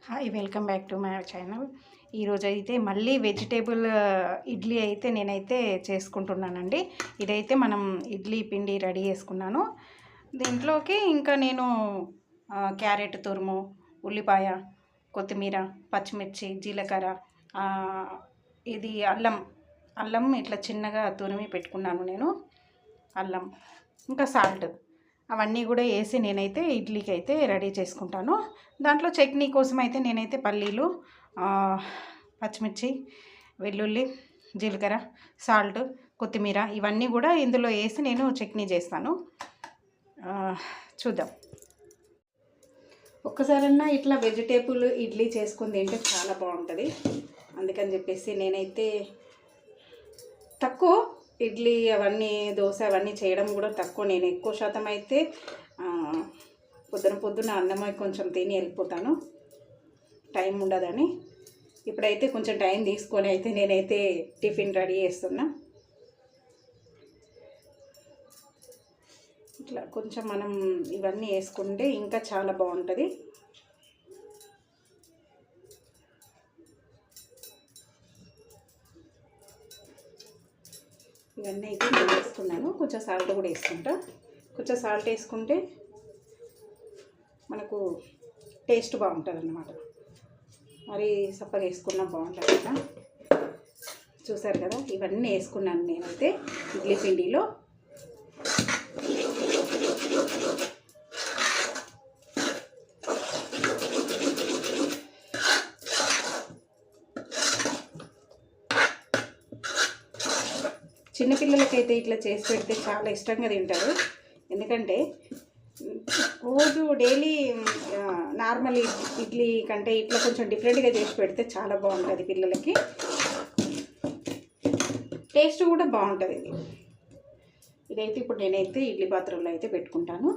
Hi, welcome back to my channel. ఈరోజైతే మళ్ళీ vegetable idli అయితే నేనైతే చేసుకుంటున్నానండి. ఇదైతే మనం ఇడ్లీ పిండి రెడీ చేసుకున్నాను. దీంట్లోకి ఇంకా నేను క్యారెట్ తురుము, ఉల్లిపాయ, కొత్తిమీర, పచ్చిమిర్చి, జీలకర్ర, ఇది అల్లం ఇట్లా చిన్నగా తురిమి పెట్టుకున్నాను నేను. అల్లం ఇంకా సాల్ట్ అవన్నీ కూడా వేసి నేనైతే ఇడ్లీకి అయితే రెడీ చేసుకుంటాను. దాంట్లో చట్నీ కోసం అయితే నేనైతే పల్లీలు, పచ్చిమిర్చి, వెల్లుల్లి, జీలకర్ర, సాల్ట్, కొత్తిమీర ఇవన్నీ కూడా ఇందులో వేసి నేను చట్నీ చేస్తాను. చూద్దాం. ఒక్కసారన్నా ఇట్లా వెజిటేబుల్ ఇడ్లీ చేసుకుని తింటే చాలా బాగుంటుంది. అందుకని చెప్పేసి నేనైతే తక్కువ ఇడ్లీ అవన్నీ, దోశ అవన్నీ చేయడం కూడా తక్కువ. నేను ఎక్కువ శాతం అయితే పొద్దున అన్నమై కొంచెం తిని వెళ్ళిపోతాను, టైం ఉండదని. ఇప్పుడైతే కొంచెం టైం తీసుకొని అయితే నేనైతే టిఫిన్ రెడీ చేస్తున్నా. ఇట్లా కొంచెం మనం ఇవన్నీ వేసుకుంటే ఇంకా చాలా బాగుంటుంది. ఇవన్నీ అయితే నేను వేసుకున్నాను. కొంచెం సాల్ట్ కూడా వేసుకుంటా. కొంచెం సాల్ట్ వేసుకుంటే మనకు టేస్ట్ బాగుంటుంది అన్నమాట. మరి సప్పగా వేసుకున్నా బాగుంటుంది కదా. చూసారు కదా, ఇవన్నీ వేసుకున్నాను నేనైతే ఇడ్లీ పిండిలో. చిన్నపిల్లలకైతే ఇట్లా చేసి పెడితే చాలా ఇష్టంగా తింటారు. ఎందుకంటే రోజు డైలీ నార్మల్ ఇడ్లీ కంటే ఇట్లా కొంచెం డిఫరెంట్గా చేసి పెడితే చాలా బాగుంటుంది పిల్లలకి. టేస్ట్ కూడా బాగుంటుంది ఇదైతే ఇప్పుడు నేనైతే ఇడ్లీ పాత్రలో అయితే పెట్టుకుంటాను.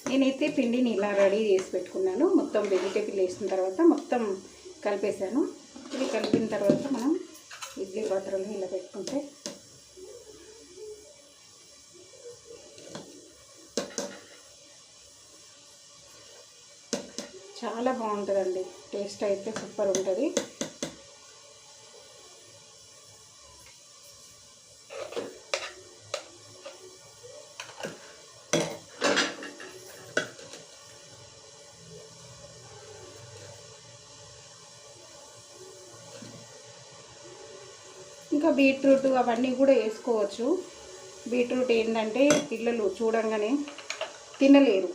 నేనైతే పిండిని ఇలా రెడీ చేసి పెట్టుకున్నాను. మొత్తం వెజిటేబుల్ వేసిన తర్వాత మొత్తం కలిపేసాను. ఇది కలిపిన తర్వాత మనం ఇడ్లీ పాత్రలో ఇలా పెట్టుకుంటే చాలా బాగుంటుందండి. టేస్ట్ అయితే సూపర్ ఉంటుంది. ఇంకా బీట్రూట్ అవన్నీ కూడా వేసుకోవచ్చు. బీట్రూట్ ఏంటంటే పిల్లలు చూడంగానే తినలేరు.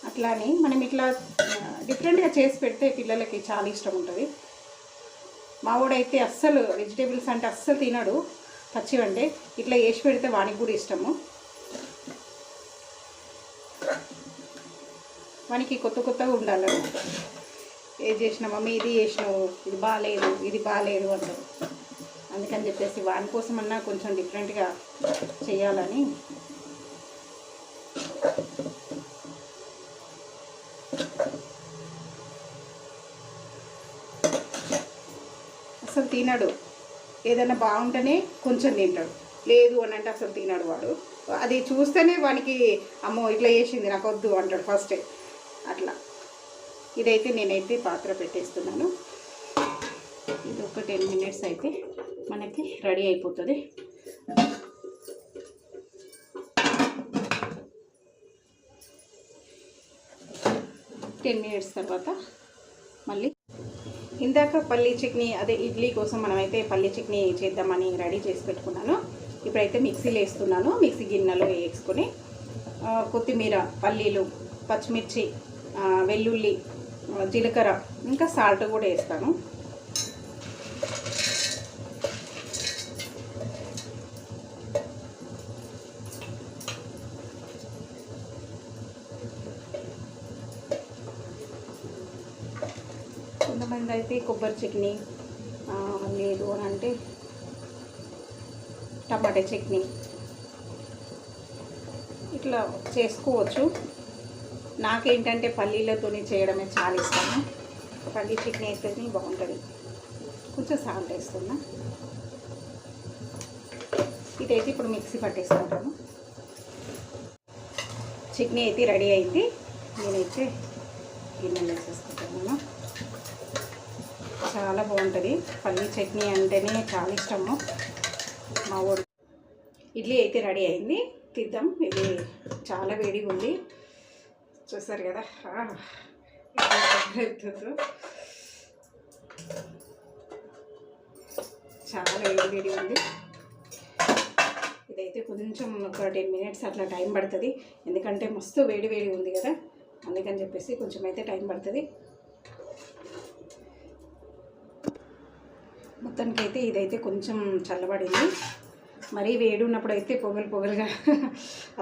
అట్లానే మనం ఇట్లా డిఫరెంట్గా చేసి పెడితే పిల్లలకి చాలా ఇష్టం ఉంటుంది. మావాడైతే అస్సలు వెజిటేబుల్స్ అంటే అస్సలు తినడు, పచ్చివంటే. ఇట్లా వేసి పెడితే వానికి కూడా ఇష్టము. వానికి కొత్తగా ఉండాలి. ఏది చేసినా మమ్మీ ఇది చేసినావు, ఇది బాగాలేదు అంటారు. అందుకని చెప్పేసి వాని కోసమన్నా కొంచెం డిఫరెంట్గా చేయాలని అసలు తినడు. ఏదైనా బాగుంటేనే కొంచెం తింటాడు, లేదు అని అంటే అసలు తినడు వాడు. అది చూస్తేనే వానికి అమ్మో ఇట్లా చేసింది నాకు వద్దు అంటాడు ఫస్టే. అట్లా ఇదైతే నేనైతే పాత్ర పెట్టేస్తున్నాను. ఇది ఒక 10 minutes అయితే మనకి రెడీ అయిపోతుంది. టెన్ మినిట్స్ తర్వాత మళ్ళీ ఇందాక పల్లీ చట్నీ, అదే ఇడ్లీ కోసం మనమైతే పల్లీ చట్నీ చేద్దామని రెడీ చేసి పెట్టుకున్నాను. ఇప్పుడైతే మిక్సీలో వేస్తున్నాను. మిక్సీ గిన్నెలో వేసుకొని కొత్తిమీర, పల్లీలు, పచ్చిమిర్చి, వెల్లుల్లి, జీలకర్ర ఇంకా సాల్ట్ కూడా వేస్తాను. కొంతమంది అయితే కొబ్బరి చట్నీ, లేదు అని అంటే టమాటా చట్నీ ఇట్లా చేసుకోవచ్చు. నాకేంటంటే పల్లీలతో చేయడమే చాలా ఇష్టము. పల్లీ చట్నీ అయితేనే బాగుంటుంది. కొంచెం సాల్ట్ వేస్తున్నా. ఇదైతే ఇప్పుడు మిక్సీ పట్టేసుకుంటాను. చట్నీ అయితే రెడీ అయింది. నేనైతే గిన్నెలో వేసేసుకుంటాను. చాలా బాగుంటుంది. పల్లీ చట్నీ అంటేనే చాలా ఇష్టము మా ఊరు. ఇడ్లీ అయితే రెడీ అయింది, తీద్దాం. ఇది చాలా వేడిగా ఉంది, చూసారు కదా. చాలా వేడి ఉంది. ఇదైతే కొంచెం ఒక 10 మినిట్స్ అట్లా టైం పడుతుంది, ఎందుకంటే మస్తు వేడి ఉంది కదా, అందుకని చెప్పేసి కొంచెం అయితే టైం పడుతుంది. మొత్తానికైతే ఇదైతే కొంచెం చల్లబడింది. మరీ వేడి ఉన్నప్పుడు అయితే పొగలుగా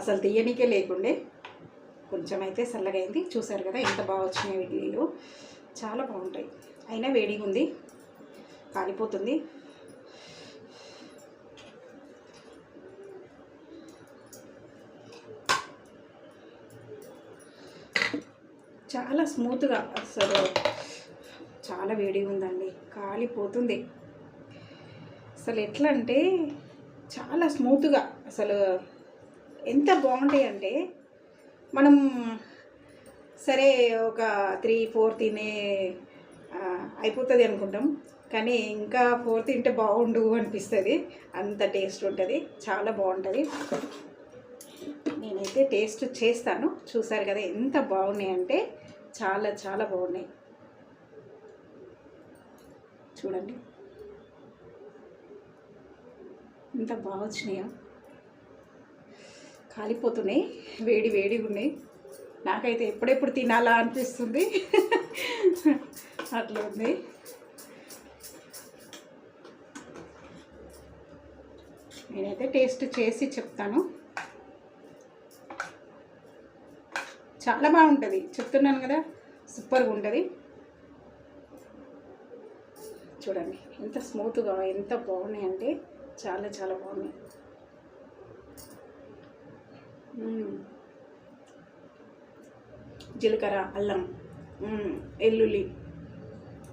అసలు తీయనికే లేకుండే, కొంచెం అయితే చల్లగా అయింది. చూసారు కదా ఎంత బాగా వచ్చినాయి ఇడ్లీలు, చాలా బాగుంటాయి. అయినా వేడిగా ఉంది, కాలిపోతుంది. చాలా స్మూత్గా, అసలు చాలా వేడిగా ఉందండి, కాలిపోతుంది. అసలు ఎట్లా అంటే చాలా స్మూత్గా, అసలు ఎంత బాగుంటాయి అంటే మనం సరే ఒక 3-4 తినే అయిపోతుంది అనుకుంటాం, కానీ ఇంకా 4 తింటే బాగుండు అనిపిస్తుంది, అంత టేస్ట్ ఉంటుంది. చాలా బాగుంటుంది. నేనైతే టేస్ట్ చేస్తాను. చూసారు కదా ఎంత బాగున్నాయి అంటే చాలా చాలా బాగున్నాయి. చూడండి ఎంత బాగా వచ్చినాయో, కాలిపోతున్నాయి, వేడిగా ఉన్నాయి. నాకైతే ఎప్పుడెప్పుడు తినాలా అనిపిస్తుంది, అట్లా ఉంది. నేనైతే టేస్ట్ చేసి చెప్తాను. చాలా బాగుంటుంది, చెప్తున్నాను కదా, సూపర్గా ఉంటుంది. చూడండి ఎంత స్మూత్గా, ఎంత బాగున్నాయి అంటే చాలా చాలా బాగున్నాయి. జీలకర్ర, అల్లం, వెల్లుల్లి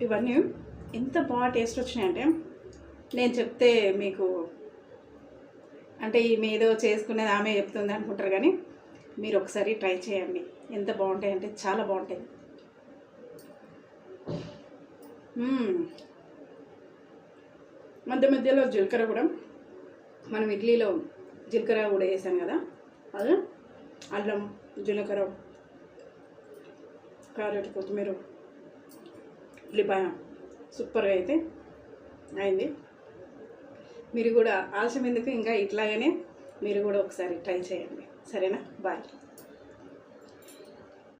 ఇవన్నీ ఎంత బాగా టేస్ట్ వచ్చినాయంటే, నేను చెప్తే మీకు అంటే ఈమె ఏదో చేసుకునేది ఆమె చెప్తుంది అనుకుంటారు, కానీ మీరు ఒకసారి ట్రై చేయండి. ఎంత బాగుంటాయి అంటే చాలా బాగుంటాయి. మధ్యలో జీలకర్ర కూడా, మనం ఇడ్లీలో జీలకర్ర కూడా వేసాం కదా, అది అల్లం, జీలకర్ర, క్యారెట్, కొత్తిమీర, ఉల్లిపాయ సూపర్గా అయితే అయింది. మీరు కూడా ఆలస్యం ఎందుకు, ఇంకా ఇట్లాగనే మీరు కూడా ఒకసారి ట్రై చేయండి. సరేనా? బాయ్.